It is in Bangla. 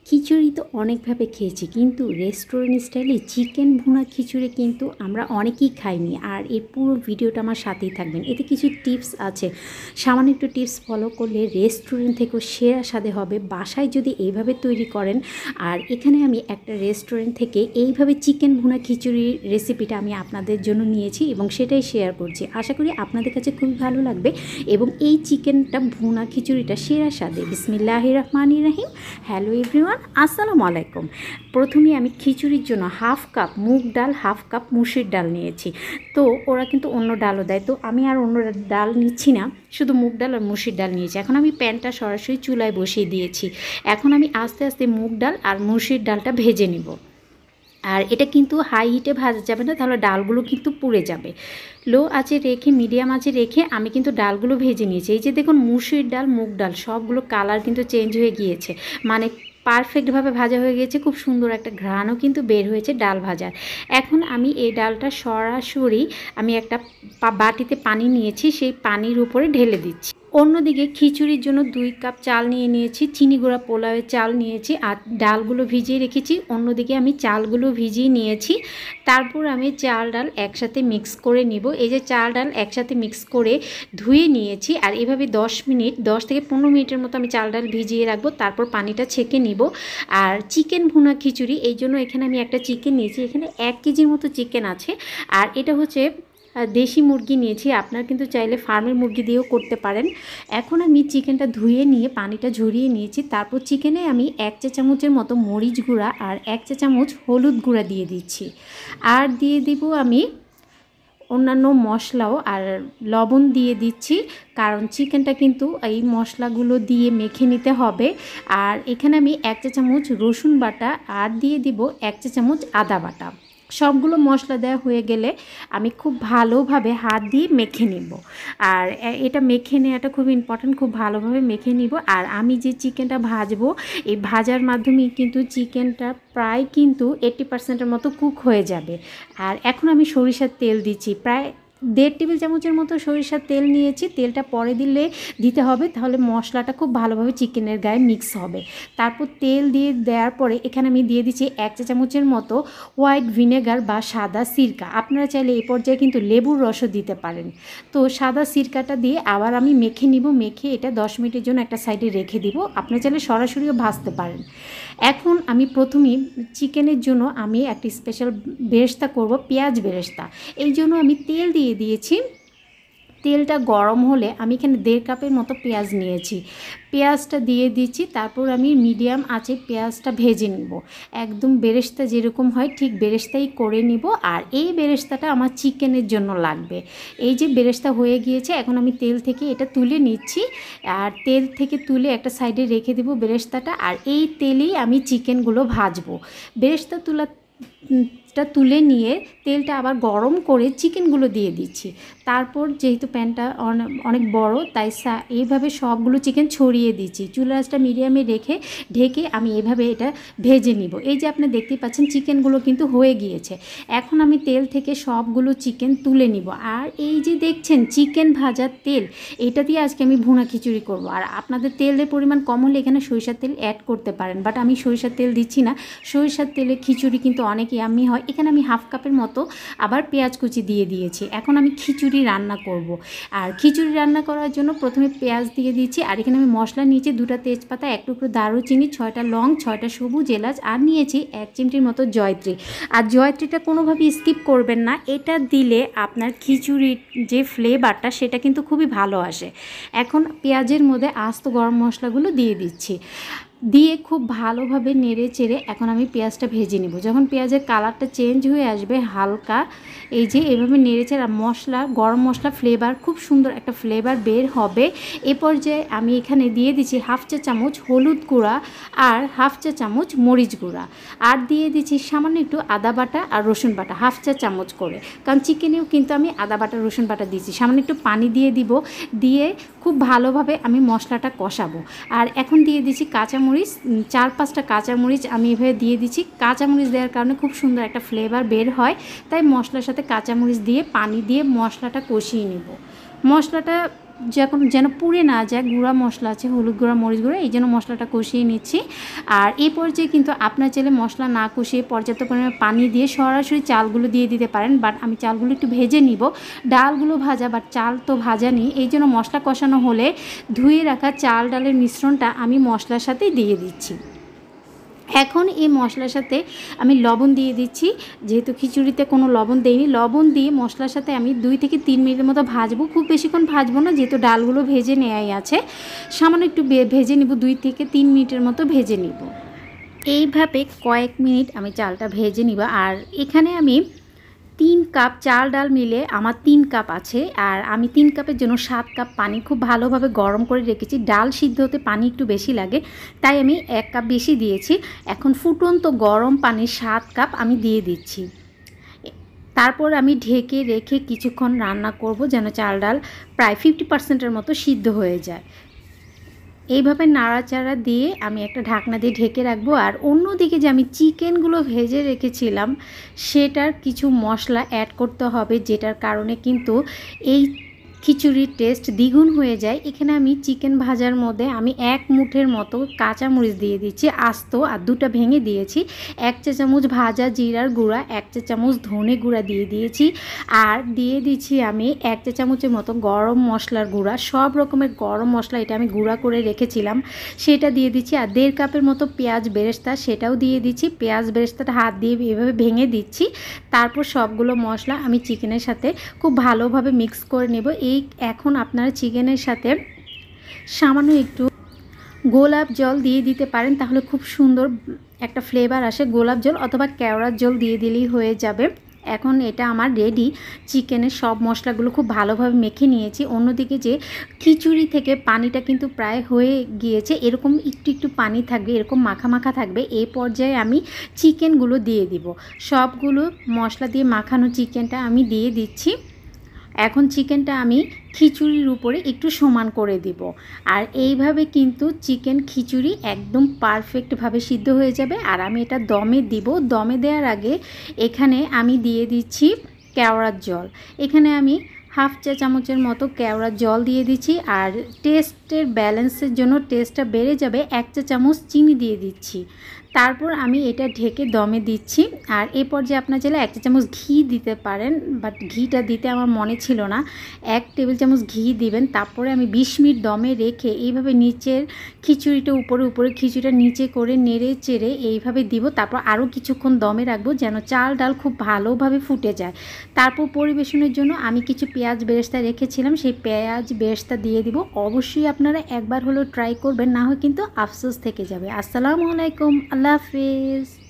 খিচুড়ি তো অনেকভাবে খেয়েছি, কিন্তু রেস্টুরেন্ট স্টাইলে চিকেন ভুনা খিচুড়ি কিন্তু আমরা অনেকেই খাইনি। আর এর পুরো ভিডিওটা আমার সাথেই থাকবেন, এতে কিছু টিপস আছে। সামান্য একটু টিপস ফলো করলে রেস্টুরেন্ট থেকেও সেরা স্বাদে হবে বাসায় যদি এইভাবে তৈরি করেন। আর এখানে আমি একটা রেস্টুরেন্ট থেকে এইভাবে চিকেন ভুনা খিচুড়ির রেসিপিটা আমি আপনাদের জন্য নিয়েছি এবং সেটাই শেয়ার করছি। আশা করি আপনাদের কাছে খুবই ভালো লাগবে এবং এই চিকেনটা ভুনা খিচুড়িটা সেরা স্বাদে। বিসমিল্লাহির রহমানির রহিম। হ্যালো এভরিওয়ান, আসসালামু আলাইকুম। প্রথমে আমি খিচুড়ির জন্য হাফ কাপ মুগ ডাল, হাফ কাপ মুসুর ডাল নিয়েছি। তো ওরা কিন্তু অন্য ডালও দেয়, তো আমি আর অন্য ডাল নিচ্ছি না, শুধু মুগ ডাল আর মুসুর ডাল নিয়েছি। এখন আমি প্যানটা সরাসরি চুলায় বসিয়ে দিয়েছি। এখন আমি আস্তে আস্তে মুগ ডাল আর মুসুর ডালটা ভেজে নিব। আর এটা কিন্তু হাই হিটে ভাজা যাবে না, তাহলে ডালগুলো কিন্তু পুড়ে যাবে। লো আঁচে রেখে, মিডিয়াম আঁচে রেখে আমি কিন্তু ডালগুলো ভেজে নিয়েছি। এই যে দেখুন, মুসুর ডাল মুগ ডাল সবগুলো কালার কিন্তু চেঞ্জ হয়ে গিয়েছে, মানে পারফেক্টভাবে ভাজা হয়ে গেছে। খুব সুন্দর একটা ঘ্রাণও কিন্তু বের হয়েছে ডাল ভাজার। এখন আমি এই ডালটা সরাসরি আমি একটা বাটিতে পানি নিয়েছি, সেই পানির উপরে ঢেলে দিচ্ছি। অন্যদিকে খিচুড়ির জন্য 2 কাপ চাল নিয়ে নিয়েছি, চিনি গুঁড়া পোলাওয়ের চাল নিয়েছি আর ডালগুলো ভিজিয়ে রেখেছি। অন্যদিকে আমি চালগুলো ভিজিয়ে নিয়েছি। তারপর আমি চাল ডাল একসাথে মিক্স করে নিব। এই যে চাল ডাল একসাথে মিক্স করে ধুয়ে নিয়েছি, আর এভাবে 10 থেকে 15 মিনিটের মতো আমি চাল ডাল ভিজিয়ে রাখবো। তারপর পানিটা ছেঁকে নিব। আর চিকেন ভুনা খিচুড়ি, এই জন্য এখানে আমি একটা চিকেন নিয়েছি। এখানে 1 কেজির মতো চিকেন আছে। আর এটা হচ্ছে দেশি মুরগি নিয়েছি, আপনারা কিন্তু চাইলে ফার্মের মুরগি দিয়েও করতে পারেন। এখন আমি চিকেনটা ধুয়ে নিয়ে পানিটা ঝরিয়ে নিয়েছি। তারপর চিকেনে আমি 1 চা চামচের মতো মরিচ গুঁড়া আর 1 চা চামচ হলুদ গুঁড়া দিয়ে দিচ্ছি। আর দিয়ে দিব আমি অন্যান্য মশলাও, আর লবণ দিয়ে দিচ্ছি, কারণ চিকেনটা কিন্তু এই মশলাগুলো দিয়ে মেখে নিতে হবে। আর এখানে আমি 1 চা চামচ রসুন বাটা আর দিয়ে দিব 1 চা চামচ আদা বাটা। সবগুলো মশলা দেওয়া হয়ে গেলে আমি খুব ভালোভাবে হাত দিয়ে মেখে নিব। আর এটা মেখে নেওয়াটা খুব ইম্পর্ট্যান্ট, খুব ভালোভাবে মেখে নিব। আর আমি যে চিকেনটা ভাজবো, এই ভাজার মাধ্যমে কিন্তু চিকেনটা প্রায় কিন্তু 80% মতো কুক হয়ে যাবে। আর এখন আমি সরিষার তেল দিচ্ছি, প্রায় 1.5 টেবিল চামচের মতো সরিষার তেল নিয়েছি। তেলটা পরে দিতে হবে, তাহলে মশলাটা খুব ভালোভাবে চিকেনের গায়ে মিক্স হবে। তারপর তেল দিয়ে দেওয়ার পরে এখানে আমি দিয়ে দিচ্ছি 1 চা চামচের মতো হোয়াইট ভিনেগার বা সাদা সিরকা। আপনারা চাইলে এই পর্যায়ে কিন্তু লেবুর রসও দিতে পারেন। তো সাদা সিরকাটা দিয়ে আবার আমি মেখে নিব। মেখে এটা 10 মিনিটের জন্য একটা সাইডে রেখে দিব। আপনারা চাইলে সরাসরিও ভাজতে পারেন। এখন আমি প্রথমেই চিকেনের জন্য আমি একটি স্পেশাল বেরেস্তা করব, পেঁয়াজ বেরেস্তা। এই জন্য আমি তেল দিয়ে দিয়েছি। তেলটা গরম হলে আমি এখানে 1.5 কাপের মতো পেঁয়াজ নিয়েছি। পেঁয়াজটা দিয়ে দিচ্ছি। তারপর আমি মিডিয়াম আঁচে পেঁয়াজটা ভেজে নিব। একদম বেরেস্তা যেরকম হয় ঠিক বেরেস্তাই করে নিব। আর এই বেরেস্তাটা আমার চিকেনের জন্য লাগবে। এই যে বেরেস্তা হয়ে গিয়েছে, এখন আমি তেল থেকে এটা তুলে নিচ্ছি। আর তেল থেকে তুলে একটা সাইডে রেখে দেব বেরেস্তাটা। আর এই তেলেই আমি চিকেনগুলো ভাজবো। বেরেস্তা তুলে নিয়ে তেলটা আবার গরম করে চিকেনগুলো দিয়ে দিচ্ছি। তারপর যেহেতু প্যানটা অনেক বড়, তাই এইভাবে সবগুলো চিকেন ছড়িয়ে দিচ্ছি। চুলার আঁচটা মিডিয়ামে রেখে ঢেকে আমি এভাবে এটা ভেজে নিব। এই যে আপনি দেখতে পাচ্ছেন চিকেনগুলো কিন্তু হয়ে গিয়েছে। এখন আমি তেল থেকে সবগুলো চিকেন তুলে নিব। আর এই যে দেখছেন চিকেন ভাজার তেল, এটা দিয়ে আজকে আমি ভুনা খিচুড়ি করব। আর আপনাদের তেলের পরিমাণ কম হলে এখানে সরিষার তেল অ্যাড করতে পারেন, বাট আমি সরিষার তেল দিচ্ছি না। সরিষার তেলে খিচুড়ি কিন্তু অনেক ইয়াম্মি হয়। এখানে আমি হাফ কাপের মতো আবার পেঁয়াজ কুচি দিয়ে দিয়েছি। এখন আমি খিচুড়ি রান্না করব। আর খিচুড়ি রান্না করার জন্য প্রথমে পেঁয়াজ দিয়ে দিয়েছি। আর এখানে আমি মশলা নিয়েছি 2টা তেজপাতা, 1 টুকরো দারুচিনি, 6টা লং, 6টা সবুজ এলাচ, আর নিয়েছি 1 চিমটির মতো জয়ত্রী। আর জয়ত্রীটা কোনোভাবেই স্কিপ করবেন না, এটা দিলে আপনার খিচুড়ির যে ফ্লেভারটা সেটা কিন্তু খুবই ভালো আসে। এখন পেঁয়াজের মধ্যে আস্ত গরম মশলাগুলো দিয়ে দিচ্ছি। দিয়ে খুব ভালোভাবে নেড়ে চেড়ে এখন আমি পেঁয়াজটা ভেজে নিব। যখন পেঁয়াজের কালারটা চেঞ্জ হয়ে আসবে হালকা, এই যে এভাবে নেড়ে চেড়ে গরম মশলা ফ্লেভার, খুব সুন্দর একটা ফ্লেভার বের হবে। এ পর্যায়ে আমি এখানে দিয়ে দিচ্ছি হাফ চা চামচ হলুদ গুঁড়া আর হাফ চা চামচ মরিচ গুঁড়া। আর দিয়ে দিচ্ছি সামান্য একটু আদা বাটা আর রসুন বাটা, হাফ চা চামচ করে, কারণ চিকেনেও কিন্তু আমি আদা বাটা রসুন বাটা দিয়েছি। সামান্য একটু পানি দিয়ে দিব। দিয়ে খুব ভালোভাবে আমি মশলাটা কষাবো। আর এখন দিয়ে দিচ্ছি কাঁচামরিচ, 4-5টা কাঁচামরিচ আমি এভাবে দিয়ে দিচ্ছি। কাঁচামরিচ দেওয়ার কারণে খুব সুন্দর একটা ফ্লেভার বের হয়, তাই মশলার সাথে কাঁচামরিচ দিয়ে পানি দিয়ে মশলাটা কষিয়ে নেব। মশলাটা যেন পুড়ে না যায়, গুঁড়া মশলা আছে, হলুদ গুঁড়া, মরিচ গুঁড়া, এই জন্য মশলাটা কষিয়ে নিচ্ছি। আর এই পর্যায়ে কিন্তু আপনার চাইলে মশলা না কষিয়ে পর্যাপ্ত পরিমাণে পানি দিয়ে সরাসরি চালগুলো দিয়ে দিতে পারেন, বাট আমি চালগুলো একটু ভেজে নিব। ডালগুলো ভাজা, বাট চাল তো ভাজা নেই, এই জন্য মশলা কষানো হলে ধুয়ে রাখা চাল ডালের মিশ্রণটা আমি মশলার সাথে দিয়ে দিচ্ছি। এখন এই মশলার সাথে আমি লবণ দিয়ে দিচ্ছি, যেহেতু খিচুড়িতে কোনো লবণ দেইনি। লবণ দিয়ে মশলার সাথে আমি 2 থেকে 3 মিনিটের মতো ভাজবো, খুব বেশিক্ষণ ভাজবো না, যেহেতু ডালগুলো ভেজে নেওয়াই আছে। সামান্য একটু ভেজে নিব, 2 থেকে 3 মিনিটের মতো ভেজে নিব। এইভাবে কয়েক মিনিট আমি চালটা ভেজে নিব। আর এখানে আমি 3 কাপ চাল ডাল মিলে আমার 3 কাপ আছে, আর আমি 3 কাপের জন্য 7 কাপ পানি খুব ভালোভাবে গরম করে রেখেছি। ডাল সিদ্ধ হতে পানি একটু বেশি লাগে, তাই আমি 1 কাপ বেশি দিয়েছি। এখন ফুটন্ত গরম পানি 7 কাপ আমি দিয়ে দিচ্ছি। তারপর আমি ঢেকে রেখে কিছুক্ষণ রান্না করব, যেন চাল ডাল প্রায় 50%-এর মতো সিদ্ধ হয়ে যায়। এইভাবে নাড়াচাড়া দিয়ে আমি একটা ঢাকনা দিয়ে ঢেকে রাখবো। আর অন্যদিকে যে আমি চিকেনগুলো ভেজে রেখেছিলাম সেটার কিছু মশলা অ্যাড করতে হবে, যেটার কারণে কিন্তু এই খিচুড়ির টেস্ট দ্বিগুণ হয়ে যায়। এখানে আমি চিকেন ভাজার মধ্যে আমি 1 মুঠের মতো কাঁচামরিচ দিয়ে দিচ্ছি আস্ত, আর 2টা ভেঙে দিয়েছি। 1 চা চামচ ভাজা জিরার গুঁড়া, 1 চা চামচ ধনে গুঁড়া দিয়ে দিয়েছি। আর দিয়ে দিচ্ছি আমি 1 চা চামচের মতো গরম মশলার গুঁড়া। সব রকমের গরম মশলা এটা আমি গুঁড়া করে রেখেছিলাম, সেটা দিয়ে দিচ্ছি। আর 1.5 কাপের মতো পেঁয়াজ বেরেস্তা, সেটাও দিয়ে দিচ্ছি। পেঁয়াজ বেরেস্তাটা হাত দিয়ে এভাবে ভেঙে দিচ্ছি। তারপর সবগুলো মশলা আমি চিকেনের সাথে খুব ভালোভাবে মিক্স করে নেব। এখন আপনারা চিকেনের সাথে সামান্য একটু গোলাপ জল দিয়ে দিতে পারেন, তাহলে খুব সুন্দর একটা ফ্লেভার আসে। গোলাপ জল অথবা কেওড়ার জল দিয়ে দিলেই হয়ে যাবে। এখন এটা আমার রেডি। চিকেনের সব মশলাগুলো খুব ভালোভাবে মেখে নিয়েছি। অন্যদিকে যে খিচুড়ি থেকে পানিটা কিন্তু প্রায় হয়ে গিয়েছে, এরকম একটু একটু পানি থাকবে, এরকম মাখা মাখা থাকবে। এই পর্যায়ে আমি চিকেনগুলো দিয়ে দিব। সবগুলো মশলা দিয়ে মাখানো চিকেনটা আমি দিয়ে দিচ্ছি। এখন চিকেনটা আমি খিচুড়ির উপরে একটু সমান করে দিব। আর এইভাবে কিন্তু চিকেন খিচুড়ি একদম পারফেক্টভাবে সিদ্ধ হয়ে যাবে। আর আমি এটা দমে দিব। দমে দেওয়ার আগে এখানে আমি দিয়ে দিচ্ছি কেওড়ার জল। এখানে আমি 1/2 চা চামচের মতো কেওড়ার জল দিয়ে দিচ্ছি। আর টেস্টের ব্যালেন্সের জন্য, টেস্টটা বেড়ে যাবে, 1 চা চামচ চিনি দিয়ে দিচ্ছি। তারপর আমি এটা ঢেকে দমে দিচ্ছি। আর এই পর্যায়ে আপনার চাইলে 1 চা চামচ ঘি দিতে পারেন, বাট ঘিটা দিতে আমার মনে ছিল না। 1 টেবিল চামচ ঘি দিবেন। তারপরে আমি 20 মিনিট দমে রেখে এইভাবে নিচের খিচুড়িটা উপরে খিচুড়িটা নিচে করে নেড়ে চেড়ে এইভাবে দিব। তারপর আরও কিছুক্ষণ দমে রাখবো, যেন চাল ডাল খুব ভালোভাবে ফুটে যায়। তারপর পরিবেশনের জন্য আমি কিছু পেঁয়াজ বেরেস্তা রেখেছিলাম, সেই পেঁয়াজ বেরেস্তা দিয়ে দিব। অবশ্যই আপনারা একবার হলেও ট্রাই করবেন, না হয় কিন্তু আফসোস থেকে যাবে। আসসালামু আলাইকুম, আল্লাহ হাফেজ।